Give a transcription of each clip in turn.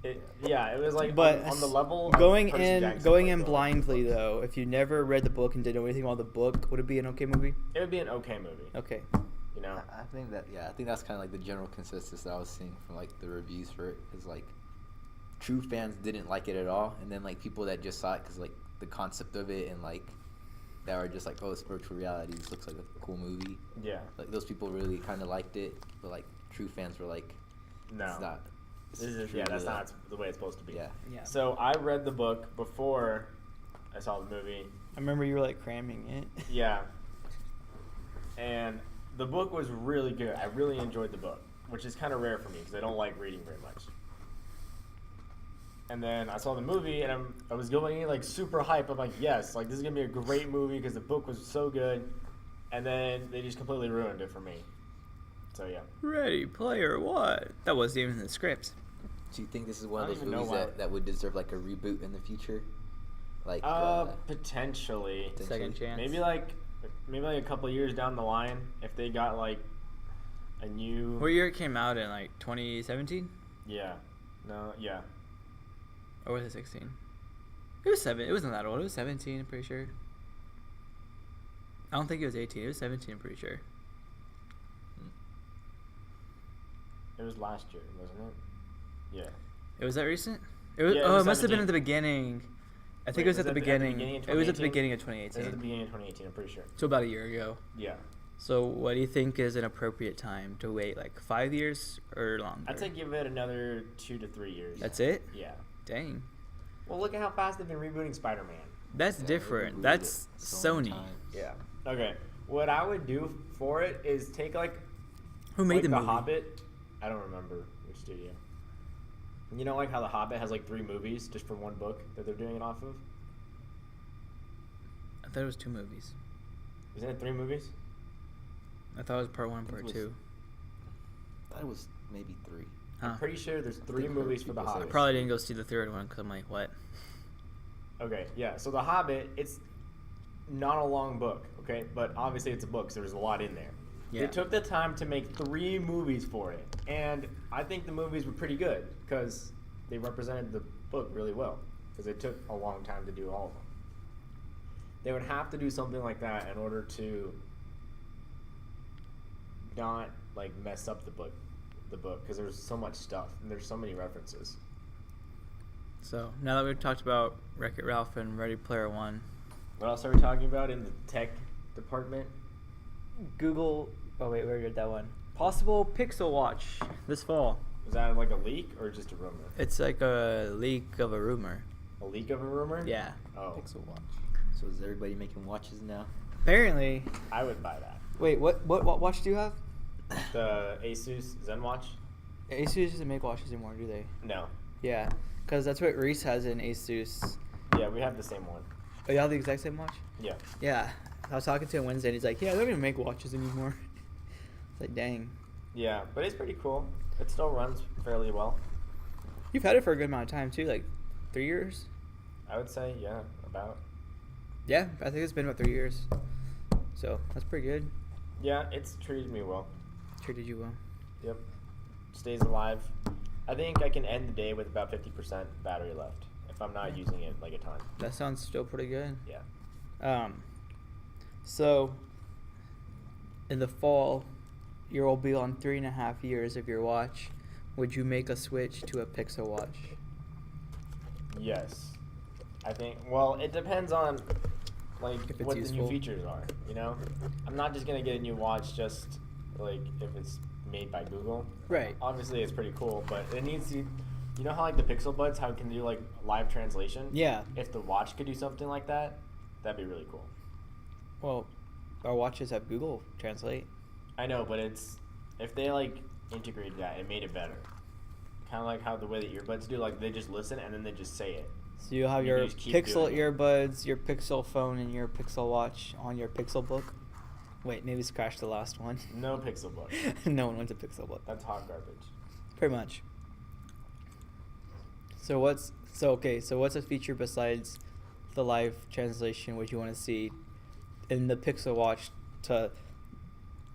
It was like But on the level going of Percy in Jackson, going like, in the blindly books. though, if you never read the book and didn't know anything about the book, would it be an okay movie? It would be an okay movie. Okay. You know. I think that's kind of like the general consensus that I was seeing from like the reviews for it, is like true fans didn't like it at all, and then like people that just saw it because like the concept of it and like that are just like, oh, it's virtual reality, this looks like a cool movie. Yeah. Like those people really kind of liked it, but like true fans were like, No. it's not. That's not the way it's supposed to be. Yeah. Yeah. So I read the book before I saw the movie. I remember you were like cramming it. Yeah. And the book was really good. I really enjoyed the book, which is kind of rare for me because I don't like reading very much. And then I saw the movie, and I was going in like super hype. I'm like, yes, like this is gonna be a great movie because the book was so good. And then they just completely ruined it for me. So yeah. Ready Player One. That wasn't even in the script. Do you think this is one I of don't those even know movies why. that would deserve like a reboot in the future? Like Potentially. Second chance. Maybe like a couple of years down the line, if they got like a new. What year it came out in? Like 2017? Yeah. No. Yeah. Or was it 16? It was 7. It wasn't that old. It was 17, I'm pretty sure. I don't think it was 18. It was 17, I'm pretty sure. It was last year, wasn't it? Yeah. It was that recent? It was, Yeah, it oh, was it must have been 17. at the beginning. I think Wait, it was at the beginning. of It was at the 2018? beginning of It was at the 2018. beginning of 2018, I'm pretty sure. So about a year ago. Yeah. So what do you think is an appropriate time to wait? Like 5 years or longer? I'd say give it another 2 to 3 years. That's it? Yeah. Dang. Well, look at how fast they've been rebooting Spider-Man. That's Yeah, different. they rebooted That's it so many Sony. times. Yeah. Okay. What I would do for it is take like Who made like the movie? Hobbit. I don't remember which studio. You know, like how The Hobbit has like 3 movies just for one book that they're doing it off of. I thought it was 2 movies. Isn't it 3 movies? I thought it was part 1, it part was- 2. I thought it was maybe 3. Huh. I'm pretty sure there's 3 think movies for The people say Hobbit. it. Probably didn't go see the third one because I'm like, what? Okay, yeah. So The Hobbit, it's not a long book, okay? But obviously it's a book, so there's a lot in there. Yeah. They took the time to make 3 movies for it, and I think the movies were pretty good because they represented the book really well because it took a long time to do all of them. They would have to do something like that in order to not like mess up the book because there's so much stuff and there's so many references. So now that we've talked about Wreck-It Ralph and Ready Player One, What else are we talking about in the tech department? Google. Oh wait, where did that one? Possible Pixel Watch this fall. Is that like a leak or just a rumor? It's like a leak of a rumor. A leak of a rumor? Yeah. Oh, Pixel Watch. So is everybody making watches now? Apparently. I would buy that. Wait, what watch do you have? The Asus ZenWatch? Asus doesn't make watches anymore, do they? No. Yeah, because that's what Reese has in Asus. Yeah, we have the same one. Oh, y'all have the exact same watch? Yeah. Yeah. I was talking to him Wednesday, and he's like, "Yeah, they don't even make watches anymore." It's like, dang. Yeah, but it's pretty cool. It still runs fairly well. You've had it for a good amount of time too, like 3 years. I would say, yeah, about. Yeah, I think it's been about 3 years. So that's pretty good. Yeah, it's treated me well. Treated you well. Yep. Stays alive. I think I can end the day with about 50% battery left if I'm not using it like a ton. That sounds still pretty good. Yeah. So in the fall, you'll be on 3.5 years of your watch. Would you make a switch to a Pixel Watch? Yes. I think, well, it depends on like If it's what the useful. new features are, you know? I'm not just going to get a new watch just like if it's made by Google. Right. Obviously it's pretty cool, but it needs to, you know how like the Pixel Buds, how it can do like live translation? Yeah. If the watch could do something like that, that'd be really cool. Well, our watches have Google Translate. I know, but it's, if they like integrated that, it made it better. Kind of like how the way that earbuds do, like they just listen and then they just say it. So you'll have You can your just keep Pixel doing it. earbuds, your Pixel phone, and your Pixel Watch on your Pixel Book. Wait, maybe scratch the last one. No Pixel Book. No one wants a Pixel Book. That's hot garbage. Pretty much. So what's a feature besides the live translation would you want to see in the Pixel Watch to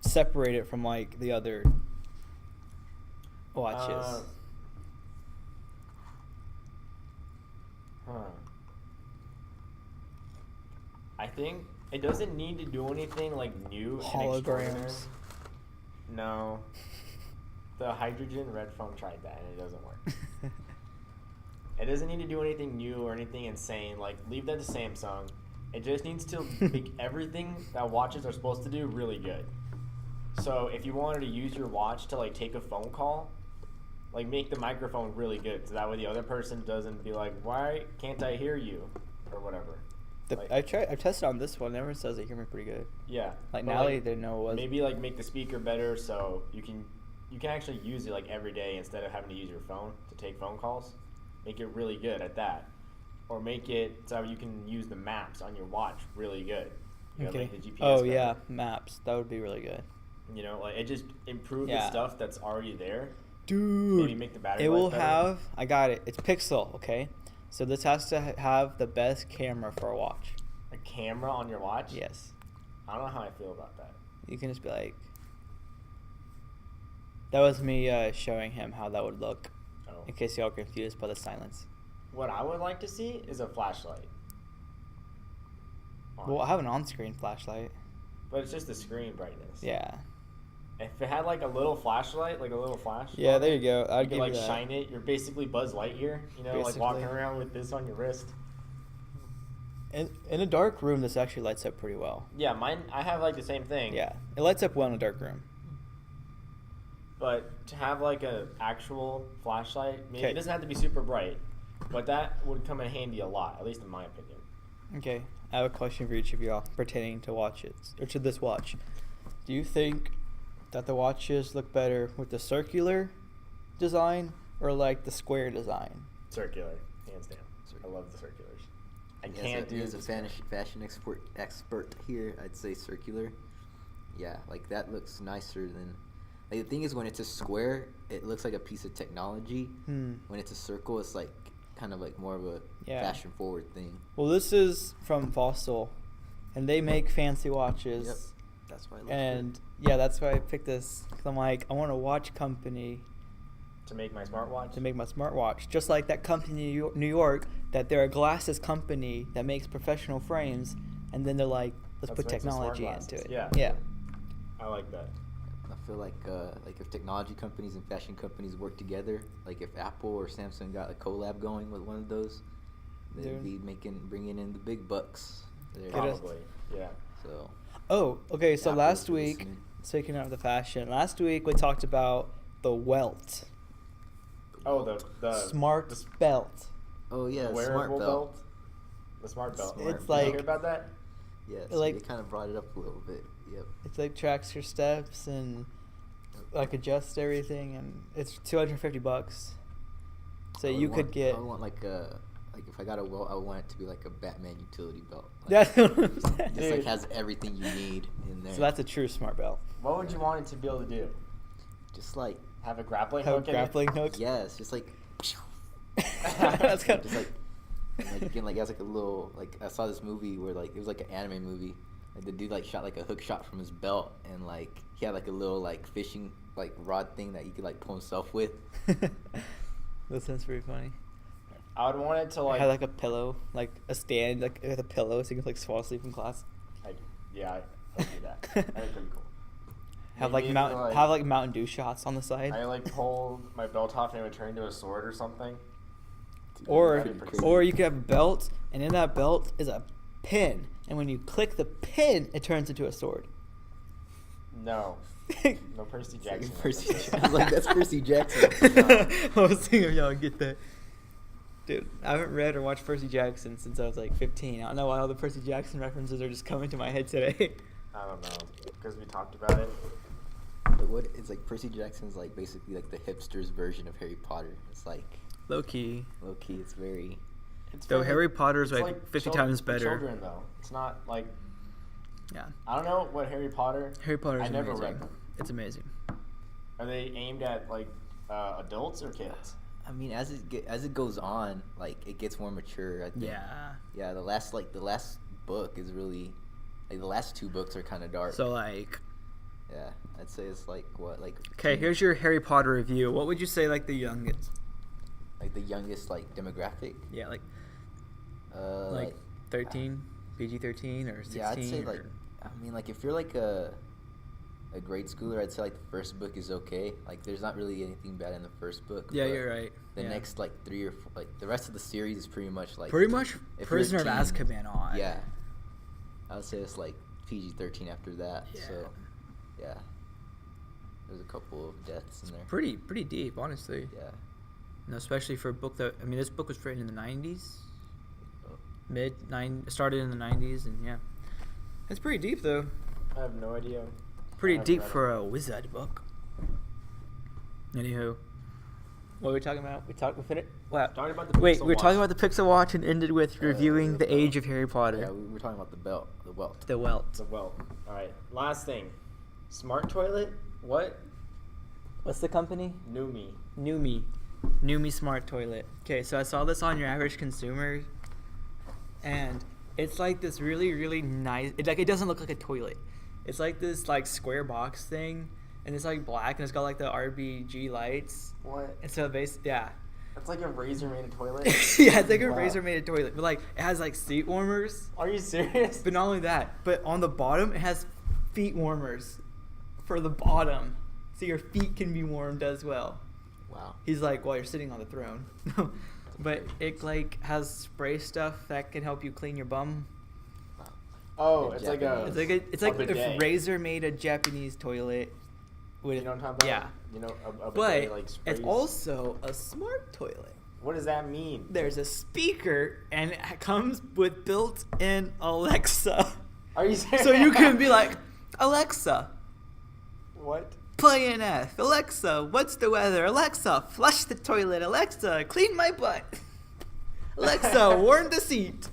separate it from like the other watches? Huh. I think it doesn't need to do anything like new and extraordinary. Holograms. No. The hydrogen red phone tried that and it doesn't work. It doesn't need to do anything new or anything insane. Like, leave that to Samsung. It just needs to make everything that watches are supposed to do really good. So if you wanted to use your watch to like take a phone call, like make the microphone really good, so that way the other person doesn't be like, "Why can't I hear you?" or whatever. Like, I tested on this one. Everyone says they hear me pretty good. Yeah. Like but, Natalie, they know it was. maybe like make the speaker better so you can actually use it like every day instead of having to use your phone to take phone calls. Make it really good at that, or make it so you can use the maps on your watch really good. You know, Okay. like the GPS Oh better. yeah, maps. That would be really good. You know, like it just improve Yeah. the stuff that's already there. Dude, Maybe make the battery it life will better. have. I got it. It's Pixel. Okay, so this has to have the best camera for a watch. A camera on your watch? Yes, I don't know how I feel about that. you can just be like. That was me showing him how that would look, Oh. in case y'all confused by the silence. What I would like to see is a flashlight. Well, I have an on-screen flashlight. But it's just the screen brightness. Yeah. If it had like a little flashlight, like a little flash. Yeah, on there it, you go. I'd you give could like you that. shine it. You're basically Buzz Lightyear, you know, like walking Basically. around with this on your wrist. In a dark room, this actually lights up pretty well. Yeah, mine. I have like the same thing. Yeah, it lights up well in a dark room. But to have like a actual flashlight, maybe Okay. it doesn't have to be super bright, but that would come in handy a lot, at least in my opinion. Okay, I have a question for each of y'all pertaining to watches, or to this watch. Do you think that the watches look better with the circular design or like the square design? Circular, hands down. I love the circulars. I Yeah, can't do as a the fashion expert here, I'd say circular. Yeah, like that looks nicer than. Like the thing is, when it's a square, it looks like a piece of technology. When it's a circle, it's like kind of like more of a Yeah. fashion forward thing. Well, this is from Fossil, and they make fancy watches. Yep. That's why. It looks And yeah, that's why I picked this. 'Cause I'm like, I want a watch company to make my smartwatch. to make my smartwatch, just like that company in New York, that they're a glasses company that makes professional frames, and then they're like, let's Let's put make some smart technology into glasses. it. Yeah. Yeah. I like that. I feel like if technology companies and fashion companies work together, like if Apple or Samsung got a collab going with one of those, they'd Dude. be bringing in the big bucks. There. Get us- Probably. Yeah. So Oh, okay. So Apple, last if you're week, listening. speaking of the fashion, last week we talked about the Welt Oh, the smart the belt. Oh yeah, the smart wearable belt. belt. The smart belt. Smart It's Did like- you hear about that? Yeah, It so like- they kind of brought it up a little bit. Yep. It's like tracks your steps and like adjusts everything, and it's $250. So I would you could want- get. I would want like if I got a welt, I would want it to be like a Batman utility belt. Like, That's what I'm saying. just Dude. like has everything you need in there. So that's a true smart belt. What would you want it to be able to do? just like Have a grappling Have a hook grappling hook. yeah, it's just like That's kind just like again like it has like a little like I saw this movie where like it was like an anime movie. Like the dude like shot like a hook shot from his belt and like he had like a little like fishing like rod thing that you could like pull himself with. That sounds pretty funny. I would want it to I like. had like a pillow, like a stand, like with a pillow, so you can like fall asleep in class. Yeah, I would do that. That'd be pretty cool. Have Maybe like it's have like Mountain Dew shots on the side, I like pull my belt off and it would turn into a sword or something. or That'd be pretty or sick. you could have a belt, and in that belt is a pin, and when you click the pin, it turns into a sword. No, no Percy Jackson. Percy references. Jackson. I was like, that's Percy Jackson. I was thinking if y'all would get that. Dude, I haven't read or watched Percy Jackson since I was like 15. I don't know why all the Percy Jackson references are just coming to my head today. I don't know, because we talked about it. But what it's like Percy Jackson's like basically like the hipsters version of Harry Potter. It's like Low key. low key. It's very It's Though for the- Harry Potter's it's like 50 chil- times for better. Children though, it's not like Yeah. I don't know what Harry Potter. Harry Potter's I never amazing. read them. It's amazing. Are they aimed at like adults or kids? I mean, as it goes on, like it gets more mature. I think. Yeah. Yeah. The last book is really like the last two books are kind of dark. So like, yeah, I'd say it's like what like. okay, teen- here's your Harry Potter review. What would you say like the youngest? like the youngest like demographic. Yeah, like Like 13, PG-13 or 16? Yeah, I'd say like, or- I mean, like if you're like a grade schooler, I'd say like the first book is okay. Like there's not really anything bad in the first book. Yeah, but you're right. The Yeah. next like 3 or 4, like the rest of the series is pretty much like Pretty much if you're a Prisoner of teen, Azkaban on. Yeah, I would say it's like PG-13 after that. Yeah. So yeah, there's a couple of deaths in there. Pretty deep, honestly. Yeah. And especially for a book that, I mean, this book was written in the 90s. Oh. Started in the 90s, and yeah. It's pretty deep, though. I have no idea. Pretty I've deep read for a wizard book. Anywho. What were we talking about? We finished? Wow. Talking about the Wait, Pixel we were talking Watch. about the Pixel Watch and ended with reviewing the the belt. Age of Harry Potter. Yeah, we were talking about the welt. The Welt. So, well, all right. Last thing, smart toilet. What? What's the company? Numi. Numi Smart Toilet. Okay, so I saw this on Your Average Consumer, and it's like this really, really nice. It doesn't look like a toilet. It's like this like square box thing, and it's like black, and it's got like the RBG lights. What? And so yeah. That's like a razor made a toilet. Yeah, it's like a Wow. razor made a toilet, but like it has like seat warmers. Are you serious? But not only that, but on the bottom it has feet warmers for the bottom, so your feet can be warmed as well. Wow. He's like, while you're sitting on the throne. But it like has spray stuff that can help you clean your bum. Oh, In it's like a. Japanese. It's like bidet. if Razor made a Japanese toilet with You know what I'm talking about? yeah. You know, a But bidet, like sprays. it's also a smart toilet. What does that mean? There's a speaker and it comes with built-in Alexa. Are you serious? So you can be like, Alexa, What? play an F. Alexa, what's the weather? Alexa, flush the toilet. Alexa, clean my butt. Alexa, warm the seat.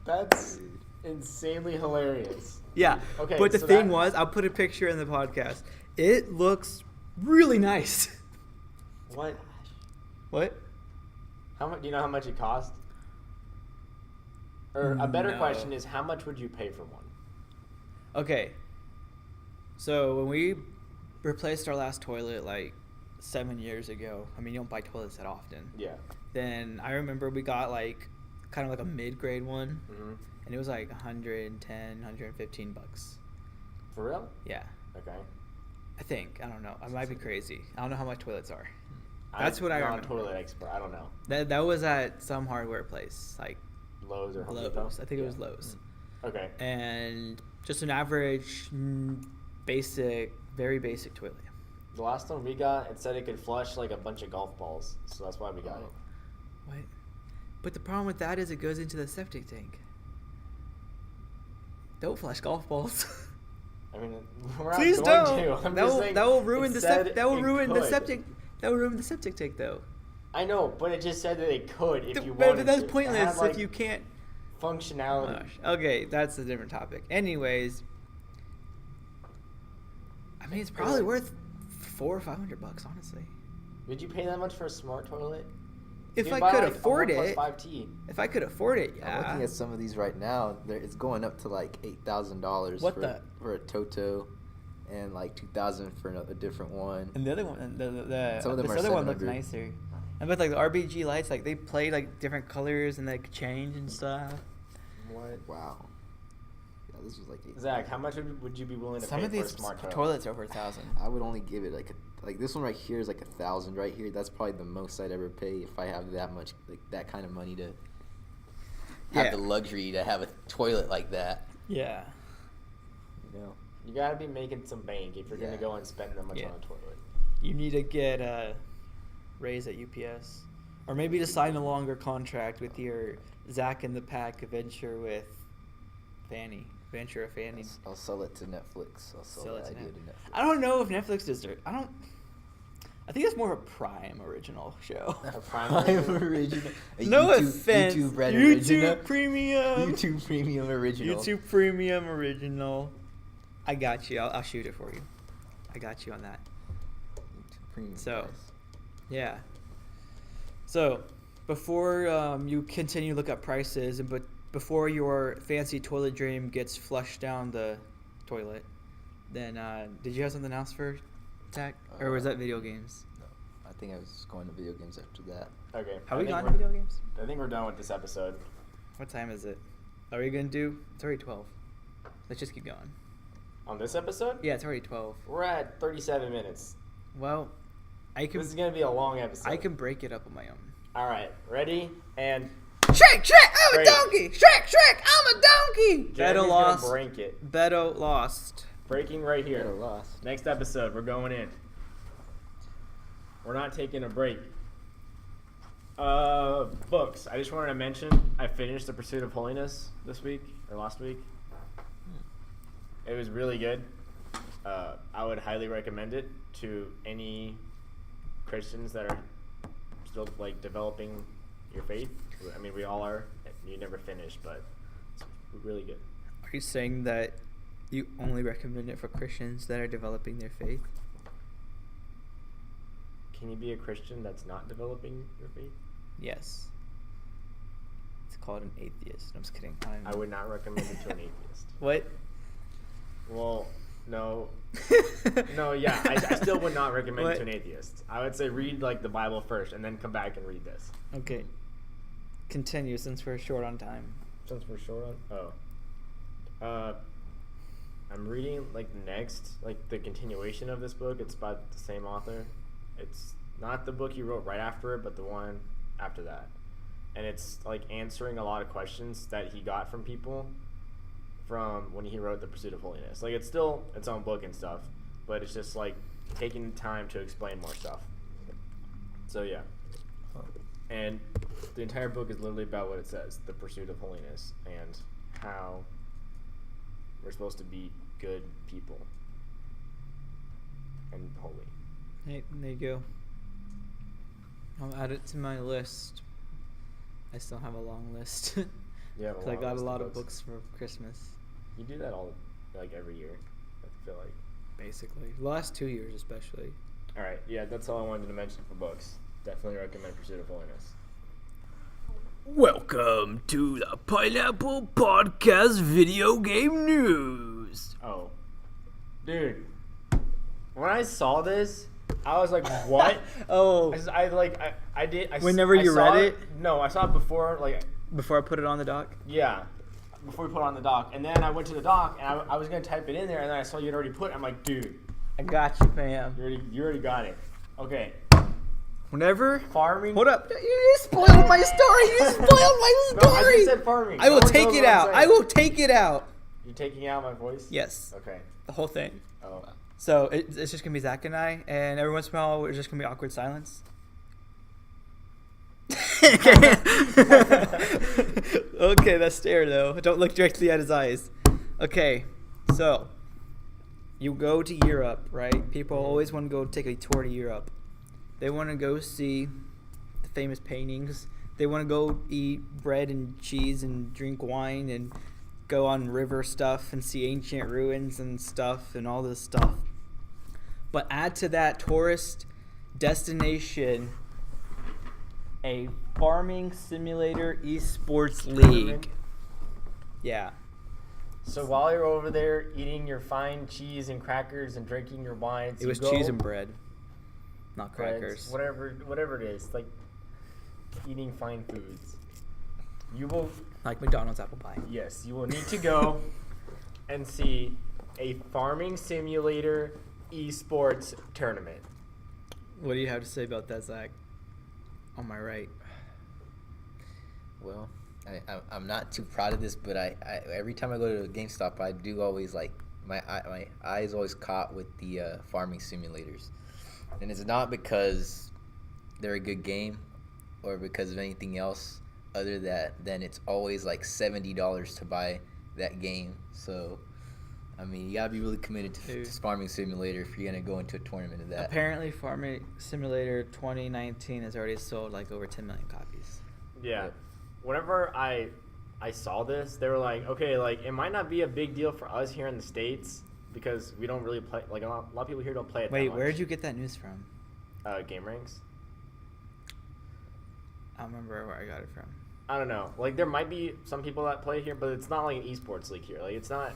That's insanely hilarious. Yeah. Okay, But the so thing that- was, I'll put a picture in the podcast. It looks really nice. What? What? How much? Do you know how much it cost? Or a better No. question is, how much would you pay for one? Okay. So when we replaced our last toilet like 7 years ago, I mean, you don't buy toilets that often. Yeah. Then I remember we got like kind of like a mid-grade one, Mm-hmm. and it was like 110, 115 bucks. For real? Yeah. Okay. I think. I don't know. I might be crazy. I don't know how much toilets are. That's what I I'm remember. not a toilet expert. I don't know. That was at some hardware place, like Lowe's or Home Depot? Lowe's. I think it Yeah. was Lowe's. Okay. And just an average, basic, very basic toilet. The last one we got, it said it could flush like a bunch of golf balls, so that's why we got it. What? But the problem with that is it goes into the septic tank. Don't flush golf balls. I mean, we're not Please going don't. to. I'm That just will saying that will ruin it the said that will it ruin the could. septic. That will ruin the septic tank though. I know, but it just said that it could if you But wanted that's to. It pointless had, like, if you can't. functionality. Gosh. Okay, that's a different topic. Anyways, I mean, it's probably worth $400 or $500, honestly. Would you pay that much for a smart toilet? If You'd I buy, could like, a afford 1 + it, 5T. if I could afford it, I'm looking yeah. at some of these right now. It's going up to like $8,000 What for a Toto, and like $2,000 for a different one. And the other one, Some of them this are other one looked 700. nicer. And with like the RBG lights, like they play like different colors and they could change and stuff. What? Wow. Yeah, this was like Zach, how much would you be willing to Some pay of for a these smart toilet? toilets are over $1,000. I would only give it like this one right here is like $1,000 right here. That's probably the most I'd ever pay if I have that much, like that kind of money to have Yeah. the luxury to have a toilet like that. Yeah. You know. You gotta be making some bank if you're Yeah. gonna go and spend that much Yeah. on a toilet. You need to get a raise at UPS, or maybe to sign a longer contract with your Zach in the Pack venture with Fanny. Venture of Fanny. I'll sell it to Netflix. I'll sell that it to idea Netflix. to Netflix. I don't know if Netflix does it. I think it's more of a Prime original show. A Prime original. A No YouTube, offense. YouTube Red original. YouTube Premium. YouTube Premium original. YouTube Premium original. I got you. I'll shoot it for you. I got you on that. YouTube Premium. So- guys. Yeah. So, before you continue to look up prices, but before your fancy toilet dream gets flushed down the toilet, then did you have something else for Zach? Or was that video games? No, I think I was going to video games after that. Okay. Have I we think gone to we're- video games? I think we're done with this episode. What time is it? Are we gonna do? It's already 12. Let's just keep going. On this episode? Yeah, it's already 12. We're at 37 minutes. Well, I can. This is gonna be a long episode. I can break it up on my own. All right, ready? And Shrek, I'm Break. a donkey. Shrek, I'm a donkey. Beto Jeremy's lost. gonna break it. Beto lost. Breaking right here. Beto lost. Next episode, we're going in. We're not taking a break. Books. I just wanted to mention I finished The Pursuit of Holiness this week or last week. It was really good. I would highly recommend it to any Christians that are still like developing your faith. I mean, we all are. You never finish, but it's really good. Are you saying that you only recommend it for Christians that are developing their faith? Can you be a Christian that's not developing your faith? Yes. It's called an atheist. I'm just kidding. I would not recommend it to an atheist. What? Well, no. No, yeah, I still would not recommend it to an atheist. I would say read like the Bible first and then come back and read this. Okay. Continue since we're short on time. Since we're short on I'm reading like next, like the continuation of this book. It's by the same author. It's not the book he wrote right after it, but the one after that. And it's like answering a lot of questions that he got from people from when he wrote The Pursuit of Holiness. Like it's still its own book and stuff, but it's just like taking time to explain more stuff. So yeah. And the entire book is literally about what it says, the pursuit of holiness, and how we're supposed to be good people and holy. Hey, there you go. I'll add it to my list. I still have a long list. Yeah, Because I got a lot of books for Christmas. You do that like every year, I feel like. Basically. The last 2 years especially. All right, yeah, that's all I wanted to mention for books. Definitely recommend Pursuit of Holiness. Welcome to the Pineapple Podcast Video Game News. Oh, dude, when I saw this, I was like, "What?" Oh, I did. Whenever you saw read it? No, I saw it before. Like, before I put it on the dock? yeah, before we put it on the dock, and then I went to the dock and I was gonna type it in there, and then I saw you'd already put it. I'm like, "Dude, I got you, fam. you already got it." Okay, Whenever... farming. Hold up. You spoiled my story. You spoiled my story. No, I just said farming. I will No one take knows it what I'm out. saying. I will take it out. You're taking out my voice? Yes. Okay. The whole thing. Oh. So it's just going to be Zach and I, and every once in a while, it's just going to be awkward silence. Okay. Okay, that stare, though. Don't look directly at his eyes. Okay, so you go to Europe, right? People always want to go take a tour to Europe. They want to go see the famous paintings. They want to go eat bread and cheese and drink wine and go on river stuff and see ancient ruins and stuff and all this stuff. But add to that tourist destination a farming simulator esports league. Yeah. So while you're over there eating your fine cheese and crackers and drinking your wines, It was cheese and bread, not crackers. whatever it is, like eating fine foods. You will, Like McDonald's apple pie. yes, you will need to go and see a farming simulator esports tournament. What do you have to say about that, Zach? On my right. Well, I'm not too proud of this, but I every time I go to GameStop, I do always like my eyes always caught with the farming simulators, and it's not because they're a good game or because of anything else other than it's always like $70 to buy that game. So I mean, you gotta be really committed to farming simulator if you're gonna go into a tournament of that. Apparently, Farming Simulator 2019 has already sold like over 10 million copies. Yeah. Whenever I saw this, they were like, okay, like it might not be a big deal for us here in the States because we don't really play, like a lot of people here don't play it that Wait, much. where did you get that news from? Game Ranks. I don't remember where I got it from. I don't know. Like there might be some people that play here, but it's not like an esports league here. Like it's not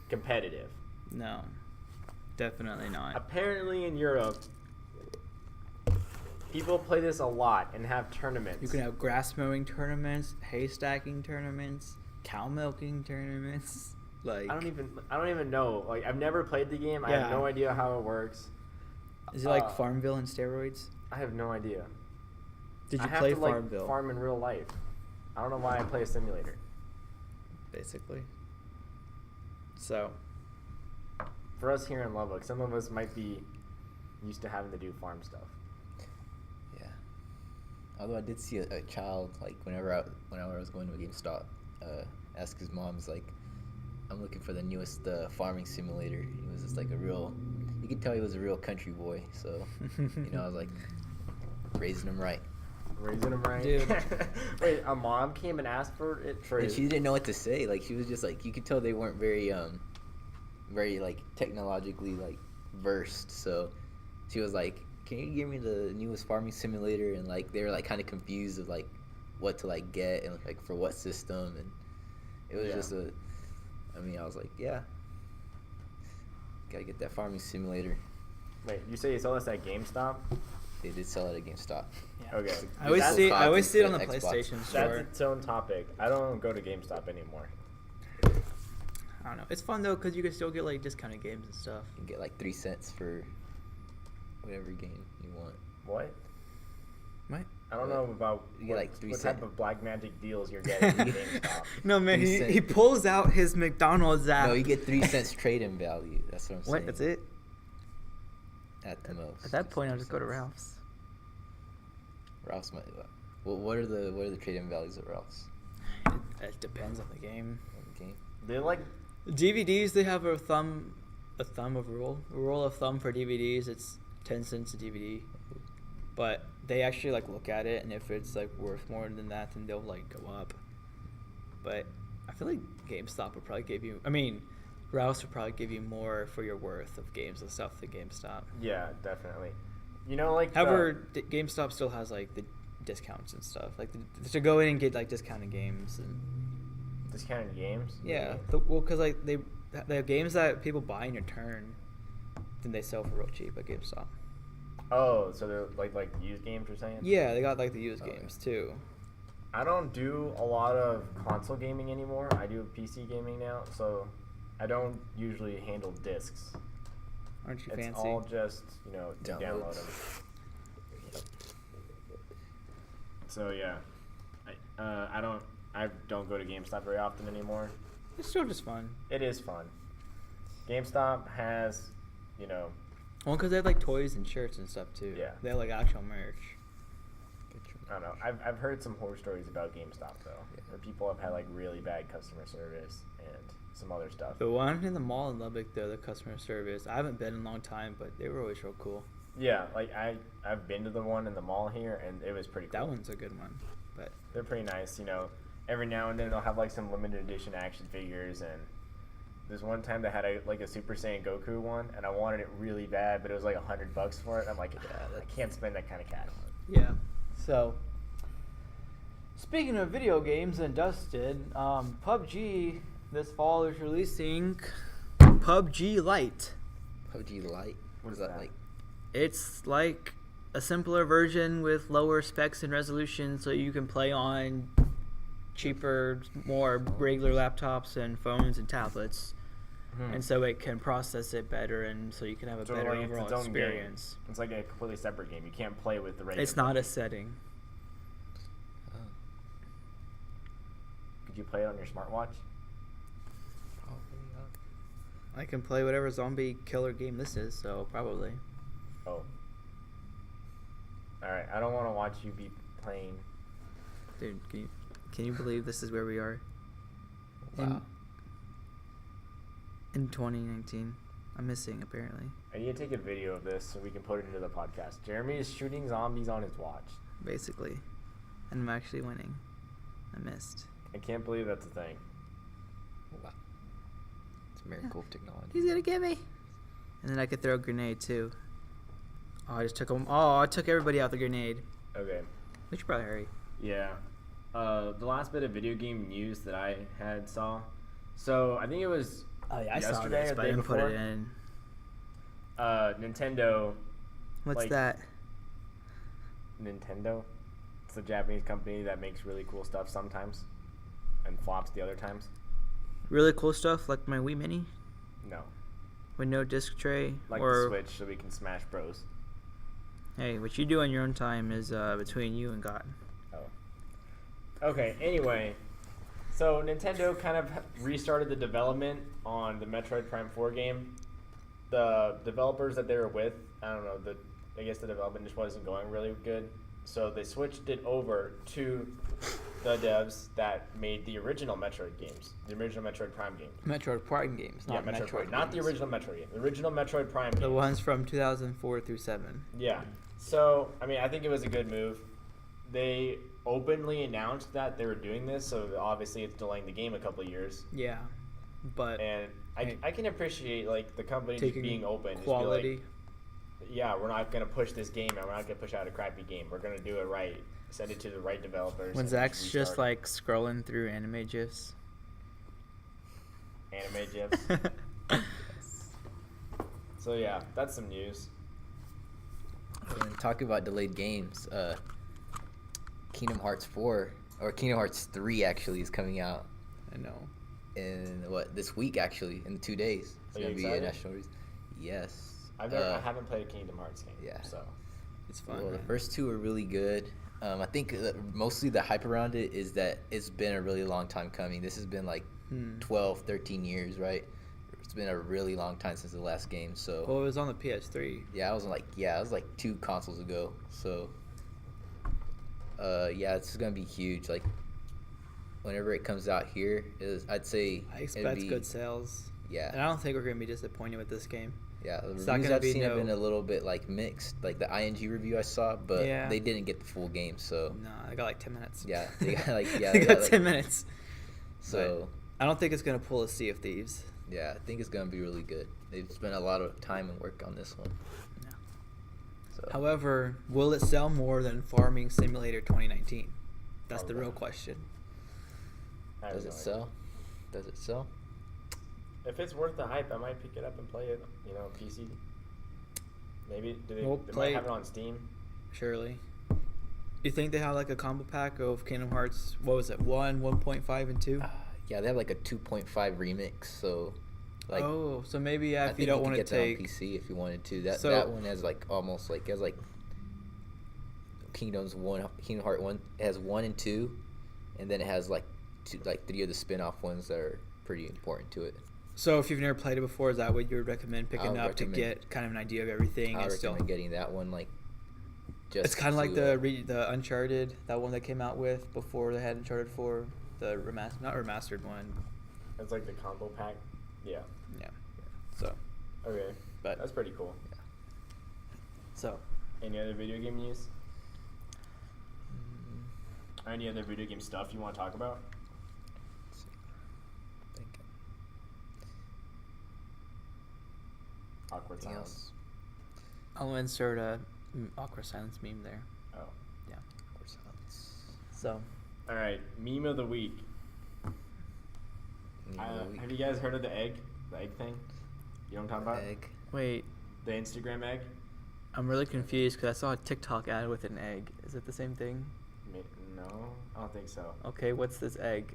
competitive. No, definitely not. Apparently in Europe, People play this a lot and have tournaments. You can have grass mowing tournaments, hay stacking tournaments, cow milking tournaments. Like I don't even know. Like I've never played the game. I Yeah. have no idea how it works. is it like Farmville in steroids? I have no idea. Did you I have play to, like, Farmville? farm in real life. I don't know why I play a simulator. Basically. So For us here in Lubbock, some of us might be used to having to do farm stuff. Yeah. Although I did see a child, like, whenever I was going to a GameStop, ask his mom, he's like, I'm looking for the newest farming simulator. He was just like you could tell he was a real country boy. So, I was like, raising him right. Raising them right. Dude. Wait, a mom came and asked for it for And his... she didn't know what to say. Like, she was just like, you could tell they weren't very like technologically like versed. So she was like, can you give me the newest farming simulator? And like they were like kind of confused of like what to like get and like for what system. And it was just I was like, yeah, gotta get that farming simulator. Wait, you say you saw this at GameStop? They did sell it at GameStop. yeah. Okay. I always That's- see it on the Xbox. PlayStation That's store. its own topic. I don't go to GameStop anymore. I don't know. It's fun though because you can still get like discounted games and stuff. You can get like 3 cents for whatever game you want. What? What? I don't know about You get like 3 what cents. type of black magic deals you're getting at GameStop. No man, 3 he cents. pulls out his McDonald's app. No, you get 3 cents trade-in value. That's what I'm saying. What? That's it. At the most. At that point, I'll 3 just go to cents. Ralph's. Ralph's might. Well, what are the trade-in values at Ralph's? It depends on the game. Okay. They like DVDs, they have a rule of thumb for DVDs. It's 10 cents a DVD, but they actually like look at it, and if it's like worth more than that, then they'll like go up. But I feel like GameStop would probably give you. I mean, Rouse would probably give you more for your worth of games and stuff than GameStop. yeah, definitely. You know, like However, GameStop still has like the discounts and stuff. Like to go in and get like discounted games and discounted games. yeah. Because like the games that people buy in return, then they sell for real cheap at GameStop. Oh, so they're like used games you're saying? Yeah, they got like the used Okay. games too. I don't do a lot of console gaming anymore. I do PC gaming now, so I don't usually handle discs. Aren't you It's fancy? all just, you Download. download them. So yeah, I don't go to GameStop very often anymore. It's still just fun. It is fun. GameStop has, Well, because they have like toys and shirts and stuff too. Yeah. They have like actual merch. I don't know. I've heard some horror stories about GameStop though, where people have had like really bad customer service and some other stuff. The one in the mall in Lubbock, though, the customer service, I haven't been in a long time, but they were always real cool. Yeah, like I've been to the one in the mall here, and it was pretty cool. That one's a good one, but They're pretty nice. Every now and then they'll have like some limited edition action figures, and there's one time they had a Super Saiyan Goku one, and I wanted it really bad, but it was like $100 for it. I'm like, I can't spend that kind of cash. yeah. So, speaking of video games and Dustin, PUBG this fall is releasing PUBG Lite. PUBG Lite. What is that that? like? It's like a simpler version with lower specs and resolution, so you can play on cheaper, more regular laptops and phones and tablets, and so it can process it better, and so you can have a So, better like, it's overall its own game. experience. It's like a completely separate game. You can't play with the regular. It's not a setting. Oh, Could you play it on your smartwatch? probably not. I can play whatever zombie killer game this is, so probably. Oh. All right. I don't want to watch you be playing. Dude, can you believe this is where we are? Wow. In 2019. I'm missing, apparently. I need to take a video of this so we can put it into the podcast. Jeremy is shooting zombies on his watch. Basically. And I'm actually winning. I missed. I can't believe that's a thing. Wow. It's a miracle of technology. He's gonna get me. And then I could throw a grenade too. Oh, I just took him. Oh, I took everybody out the grenade. Okay. We should probably hurry. Yeah. The last bit of video game news that I had saw. So I think it was Oh yeah, I saw yesterday this, or but the I day didn't put before. it in. Nintendo. What's Like- that? Nintendo. It's a Japanese company that makes really cool stuff sometimes and flops the other times. Really cool stuff like my Wii Mini No. with no disc tray. Like or the Switch so we can Smash Bros. Hey, what you do on your own time is between you and God. Oh. Okay, anyway. So Nintendo kind of restarted the development on the Metroid Prime 4 game. The developers that they were with, I don't know, I guess the development just wasn't going really good. So they switched it over to the devs that made the original Metroid games, the original Metroid Prime games. Metroid Prime games, not yeah, Metroid Prime, not the games. original Metroid game. The original Metroid Prime games. The ones from 2004 through 7. Yeah. So, I mean, I think it was a good move. They openly announced that they were doing this, so obviously it's delaying the game a couple of years. Yeah, but And I can appreciate, like, the company just taking being open. Just be quality. like, yeah, we're not going to push this game out. We're not going to push out a crappy game. We're going to do it right. Send it to the right developers. When and Zach's restart just it. like scrolling through anime gifs. Anime gifs. So, yeah, that's some news. And talking about delayed games, Kingdom Hearts 4 or Kingdom Hearts 3 actually is coming out I know. in this week actually in 2 days. It's Are gonna you be a excited? national release. Yes. I haven't played a Kingdom Hearts game. Yeah. So, It's fun. Well, the man. first two are really good. I think mostly the hype around it is that it's been a really long time coming. This has been like 12, 13 years, right? It's been a really long time since the last game. So Well, it was on the PS3. yeah, it was like 2 consoles ago. So yeah, it's gonna be huge. Like whenever it comes out here, I'd say I it'd expect be, good sales. Yeah. And I don't think we're going to be disappointed with this game. Yeah, the It's not reviews gonna I've be seen have no- been a little bit like mixed. Like the ING review I saw, but Yeah. they didn't get the full game. So No, I got like 10 minutes. yeah, they got like they got 10 minutes. So I don't think it's going to pull a Sea of Thieves. yeah, I think it's gonna be really good. They've spent a lot of time and work on this one. No. So However, will it sell more than Farming Simulator 2019? That's the Okay. real question. I have does no it idea. sell? Does it sell? If it's worth the hype, I might pick it up and play it. PC. Maybe they We'll might play- have it on Steam. Surely. You think they have like a combo pack of Kingdom Hearts? What was it? 1, 1.5, and 2? Yeah, they have like a 2.5 remix. So like, Oh, so maybe I if you think don't could want to get that on take. PC if you wanted to. That So- that one has like almost like has like Kingdom Heart 1. It has 1 and 2, and then it has like 3 of the spin-off ones that are pretty important to it. So if you've never played it before, is that what you would recommend I picking would up to recommend- get kind of an idea of everything? I and recommend still, getting that one like. Just it's kind of like to, the Uncharted, that one they came out with before they had Uncharted 4, the not remastered one. It's like the combo pack. Yeah. Yeah. So, Okay. but That's pretty cool. so Any other video game news? Mm, Or any other video game stuff you want to talk about? let's see. Thinking. Awkward Anything silence. else? I'll insert a awkward silence meme there. Oh. Yeah. Awkward silence. So All right. Meme of the week. Meme of the week. Have you guys heard of the egg? The egg thing? You know what I'm talking about? Egg. wait, The Instagram egg? I'm really confused because I saw a TikTok ad with an egg. Is it the same thing? No, I don't think so. Okay, what's this egg?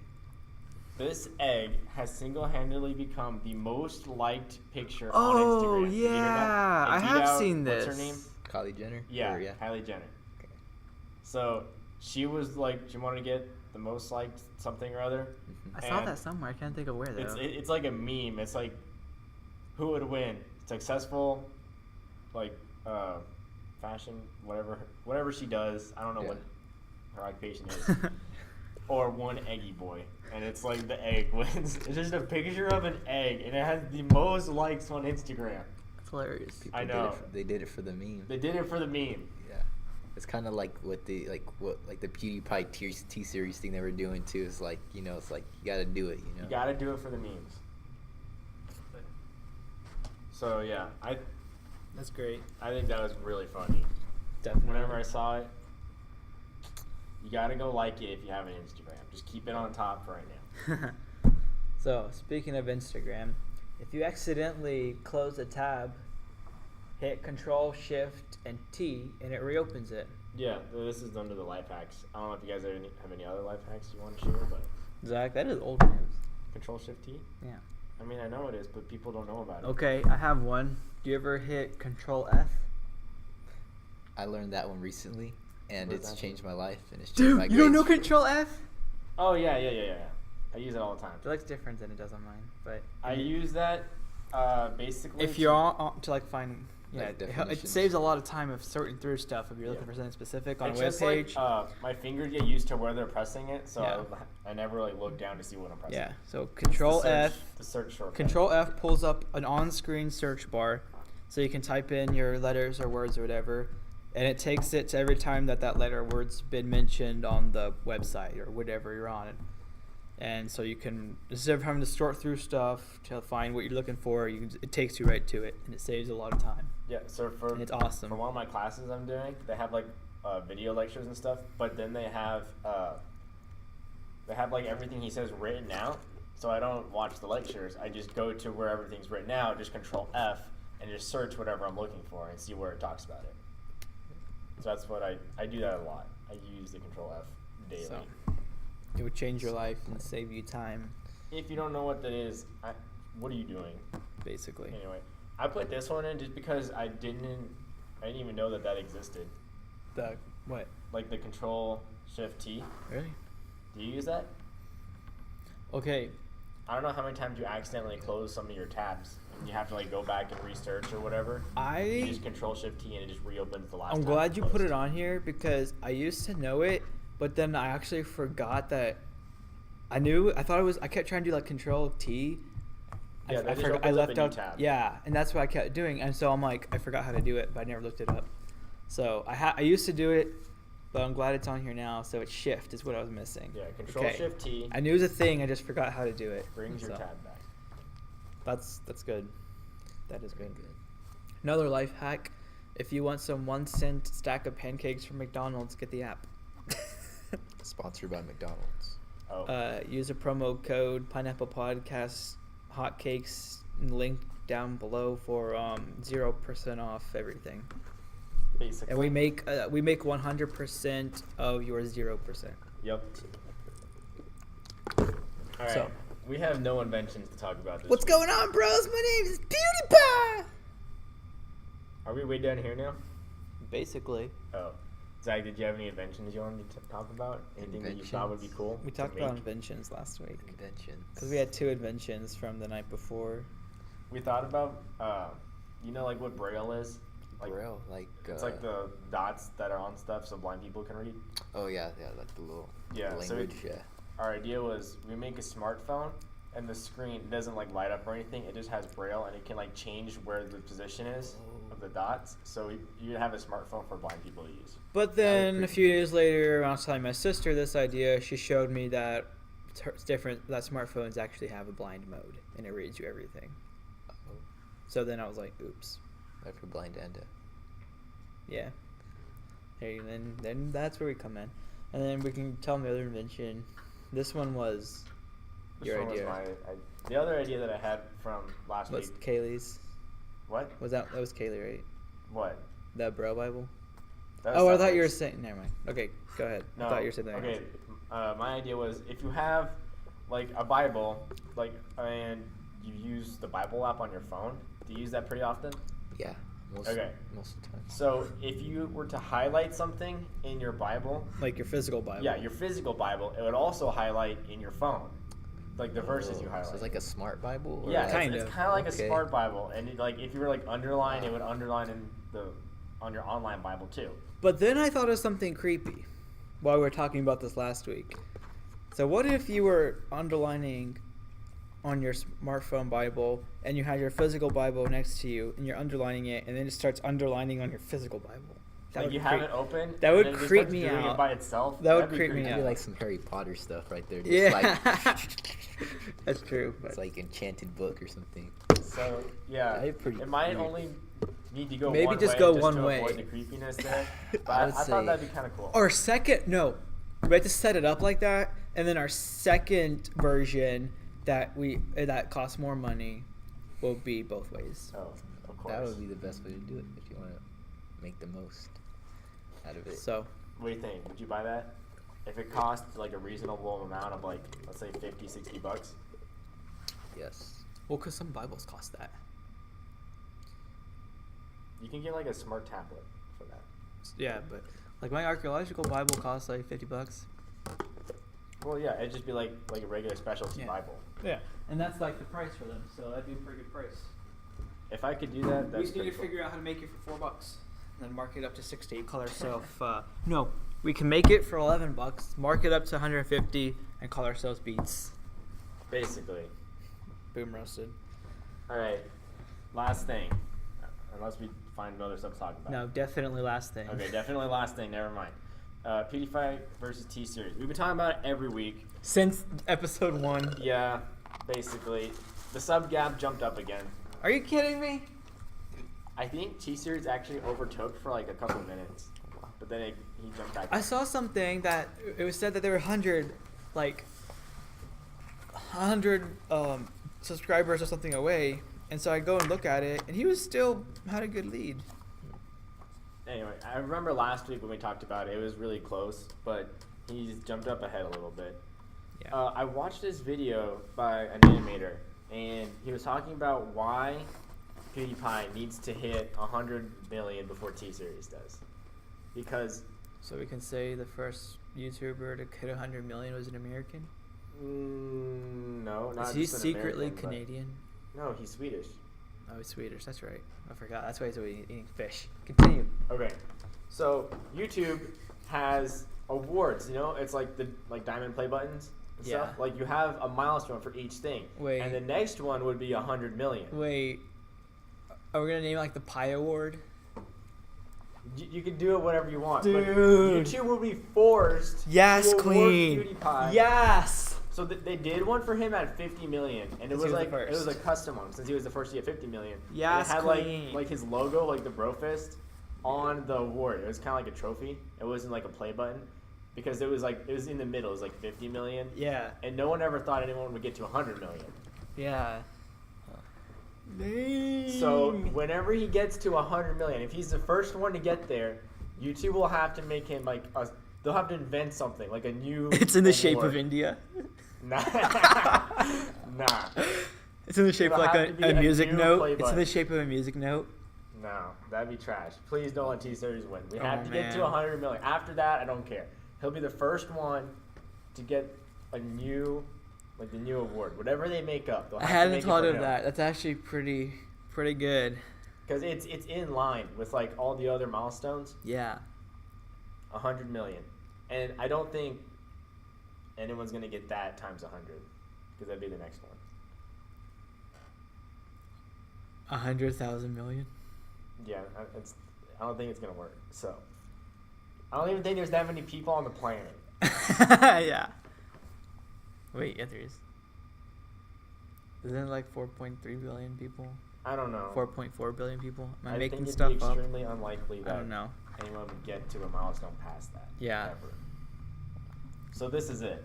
This egg has single-handedly become the most liked picture on Oh Instagram. Did you hear that? yeah, I It beat have out- seen this. What's her name? Kylie Jenner. Yeah, Or, yeah. Kylie Jenner. Okay. So she was like, she wanted to get the most liked something or other. Mhm. I saw And that somewhere. I can't think of where though. It's like a meme. It's like, who would win? Successful, like fashion, whatever she does. I don't know Yeah. what her occupation is. Or one eggy boy, and it's like the egg wins. It's just a picture of an egg, and it has the most likes on Instagram. It's hilarious. People I did know. they did it for the meme. They did it for the meme. Yeah. It's kind of like what the PewDiePie T series thing they were doing too. It's like it's like you got to do it. You gotta do it for the memes. So yeah, That's great. I think that was really funny. Definitely. Whenever I saw it, you gotta go like it if you have an Instagram. Just keep it on top for right now. So, speaking of Instagram, if you accidentally close a tab, hit Control, Shift, and T, and it reopens it. Yeah, this is under the life hacks. I don't know if you guys have any other life hacks you want to share, but Zach, that is old news. Control Shift T. Yeah. I mean, I know it is, but people don't know about it. Okay, I have one. Do you ever hit Control F? I learned that one recently, and What's it's that? changed my life, and it's changed my Dude, you don't know grades. Control F? Oh yeah. I use it all the time. It looks different than it does on mine, but I use that basically. if you're on to like find, yeah, Like it definitions. saves a lot of time of sorting through stuff if you're looking Yeah. for something specific on It's a web just page. like my fingers get used to where they're pressing it, so Yeah. I never like look down to see what I'm pressing. Yeah, so It's Control the search, F. The search shortcut. Control F pulls up an on-screen search bar, so you can type in your letters or words or whatever, and it takes it to every time that letter or word's been mentioned on the website or whatever you're on. And so you can, instead of having to sort through stuff to find what you're looking for, it takes you right to it, and it saves a lot of time. Yeah. So for And it's awesome. For one of my classes I'm doing, they have like video lectures and stuff, but then they have like everything he says written out. So I don't watch the lectures. I just go to where everything's written out, just Control F, and just search whatever I'm looking for and see where it talks about it. So that's what I do that a lot. I use the Control F daily. So it would change your life and save you time, If you don't know what that is, what are you doing? basically. Anyway, I put this one in just because I didn't even know that existed. The what? Like the Control Shift T. Really? Do you use that? Okay. I don't know how many times you accidentally close some of your tabs and you have to like go back and research or whatever. You I just Control Shift T and it just reopens the last. I'm tab glad you put closed. it on here because I used to know it, but then I actually forgot that I kept trying to do like Control T. Yeah, I that just forgot. I opens up left a new out. tab. Yeah, and that's what I kept doing, and so I'm like, I forgot how to do it, but I never looked it up. So I used to do it, but I'm glad it's on here now. So it's Shift is what I was missing. Yeah, Control Okay. Shift T I knew it was a thing. I just forgot how to do it. brings your So tab back. That's good. That is good. Another life hack: if you want some 1 cent stack of pancakes from McDonald's, get the app. Sponsored by McDonald's. Oh. Use a promo code Pineapple Podcast Hotcakes link down below for 0% off everything. Basically. And we make 100% of your 0%. Yep. All right. So- we have no inventions to talk about this. What's week. going on, bros? My name is PewDiePie. Are we way down here now? Basically, Oh. Zach, did you have any inventions you wanted to talk about? Anything that you thought would be cool? we to talked about make? inventions last week Inventions. because we had 2 inventions from the night before. We thought about, like what Braille is? Like, Braille, like It's like the dots that are on stuff so blind people can read. oh yeah, like the little Yeah, so language. Yeah. Our idea was we make a smartphone and the screen doesn't like light up or anything. It just has Braille and it can like change where the position is of the dots. So you have a smartphone for blind people to use. But then a few days later, when I was telling my sister this idea, she showed me that it's different. That smartphones actually have a blind mode and it reads you everything. Oh, So then I was like, oops. like for blind and deaf. Yeah. Hey, then that's where we come in, and then we can tell them the other invention. This one was This your one was idea. the other idea that I had from last What's week. Kaylee's? What? That was Kaylee, right? What? The Braille Bible. That Oh, I was thought you were Zach's. saying. Never mind. Okay, go ahead. No. I thought you were saying that. Okay. My idea was if you have like a Bible, and you use the Bible app on your phone. Do you use that pretty often? Yeah. Most Okay. Most of the time. So if you were to highlight something in your Bible, Like your physical Bible. yeah, your physical Bible, it would also highlight in your phone, like the verses you Oh, highlight. So it's like a smart Bible. Or yeah, like- Kind it's of. kind of like Okay. a smart Bible, and if you were like underline, it would underline on your online Bible too. But then I thought of something creepy while we were talking about this last week. So what if you were underlining on your smartphone Bible and you had your physical Bible next to you and you're underlining it and then it starts underlining on your physical Bible? Like you have it open. that and would then it just creep starts me doing out. It by itself. That would That'd be creep me creepy. It'd be out. like some Harry Potter stuff right there. Just Yeah. like That's true. it's like enchanted book or something. So yeah, That'd be pretty it might weird. only need to go Maybe one just way go just one to way. avoid the creepiness there. But I I would thought say- that'd be kind of cool. Our second, no, we have to set it up like that, and then our second version that costs more money will be both ways. Oh, of course. That would be the best way to do it if you want to make the most. out of it. So, What do you think? Would you buy that? If it cost like a reasonable amount of like, let's say $50-$60? Yes. well, because some Bibles cost that. You can get like a smart tablet for that. Yeah, but like my archaeological Bible costs like $50. Well, yeah, it'd just be like a regular specialty Yeah. Bible. Yeah, and that's like the price for them, so that'd be a pretty good price. If I could do that, We that's just need pretty to cool. figure out how to make it for $4, and then mark it up to 60. Call ourselves. No, we can make it for $11, mark it up to 150, and call ourselves Beats. Basically. Boom roasted. All right. Last thing, unless we find other stuff to talk about. No, definitely last thing. Okay, definitely last thing. Never mind. PewDiePie versus T-Series. We've been talking about it every week. Since episode 1. Yeah, basically, the sub gap jumped up again. Are you kidding me? I think T-Series actually overtook for like a couple minutes, but then he jumped back. I saw something that it was said that there were 100 subscribers or something away, and so I go and look at it, and he was still had a good lead. Anyway, I remember last week when we talked about it, it was really close, but he's jumped up ahead a little bit. Yeah. I watched this video by an animator, and he was talking about why PewDiePie needs to hit 100 million before T-Series does. Because, So we can say the first YouTuber to hit 100 million was an American. no, not Is he just an secretly American, but- Canadian? No, he's Swedish. Oh, he's Swedish. That's right. I forgot. That's why he's always eating fish. Continue. Okay, so YouTube has awards. You know, it's like the Diamond Play buttons and Yeah. stuff. Like you have a milestone for each thing. Wait. And the next one would be 100 million. Wait. Are we gonna name it like the Pi Award? You can do it whatever you want. But Dude. YouTube will be forced Yes, to award Queen. PewDiePie. Yes. So they did one for him at 50 million, and it Since was he was like the it was a first. custom one since he was the first to get 50 million. And Yes, it had Queen. like his logo, like the Brofist, on the award. It was kind of like a trophy. It wasn't like a play button because it was in the middle. It was like 50 million, Yeah. and no one ever thought anyone would get to 100 million. Yeah. So whenever he gets to 100 million, if he's the first one to get there, YouTube will have to make him like a. They'll have to invent something like a new. It's in the shape of award. India. Nah. Nah. It's in the shape of It'll like have to be a a music new note. play It's in button. the shape of a music note. No, that'd be trash. Please don't let T-Series win. We have Oh, to get to man. 100 million. After that, I don't care. He'll be the first one to get a new, like the new award. Whatever they make up, they'll I have to hadn't make thought it of that. That's actually pretty good. Because it's in line with like all the other milestones. Yeah. 100 million, and I don't think anyone's gonna get that times 100, because that'd be the next one. 100,000 million. Yeah, I don't think it's gonna work. So I don't even think there's that many people on the planet. Yeah. Wait, yeah, there is. Isn't it like 4.3 billion people? I don't know. 4.4 billion people? Am I I making think it'd stuff be up? extremely unlikely I that don't know. anyone would get to a milestone past that. Yeah. Ever. So this is it.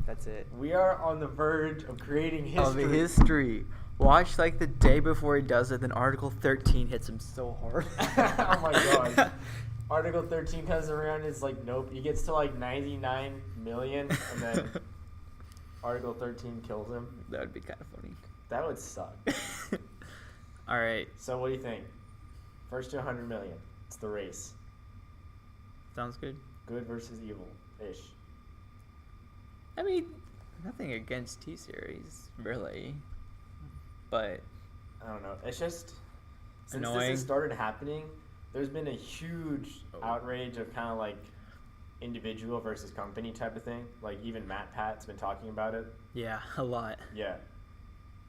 That's it. We are on the verge of creating Of history. history. Watch like the day before he does it, then Article 13 hits him so hard. Oh my god. Article 13 comes around and it's like, nope. He gets to like 99 million and then Article 13 kills him. That would be kind of funny. That would suck. All right. So what do you think? First to 100 million. It's the race. Sounds good. Good versus evil-ish. I mean, nothing against T-Series, really. But I don't know. It's just since this Annoying. has started happening, there's been a huge Oh. outrage of kind of like individual versus company type of thing. Like even Matt Pat's been talking about it. yeah, a lot. Yeah,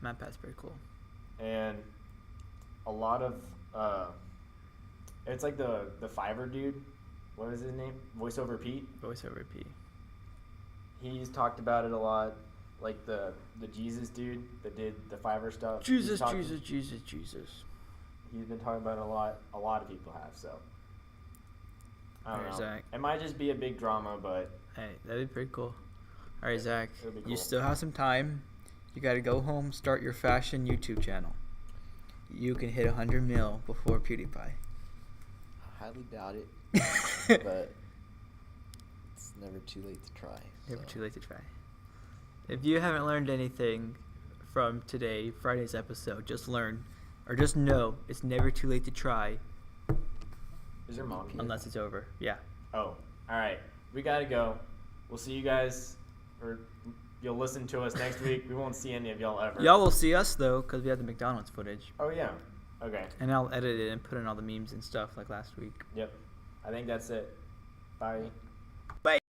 MatPat's pretty cool. and a lot of it's like the Fiverr dude. What is his name? Voiceover Pete. Voiceover P. He's talked about it a lot. Like the Jesus dude that did the Fiverr stuff. Jesus. He's been talking about it a lot. A lot of people have. So I don't Alright, know. Zach. It might just be a big drama, but Hey, that'd be pretty cool. All right, Zach. It'll be You cool. still have some time. You got to go home, start your fashion YouTube channel. You can hit 100 mil before PewDiePie. I highly doubt it. But it's never too late to try. Never so. too late to try. If you haven't learned anything from Friday's episode, just know it's never too late to try Is your mom here? unless it's over. Yeah. Oh, all right. We gotta go. We'll see you guys, or you'll listen to us next week. We won't see any of y'all ever. Y'all will see us, though, because we have the McDonald's footage. Oh, yeah. Okay. And I'll edit it and put in all the memes and stuff like last week. Yep. I think that's it. Bye. Bye.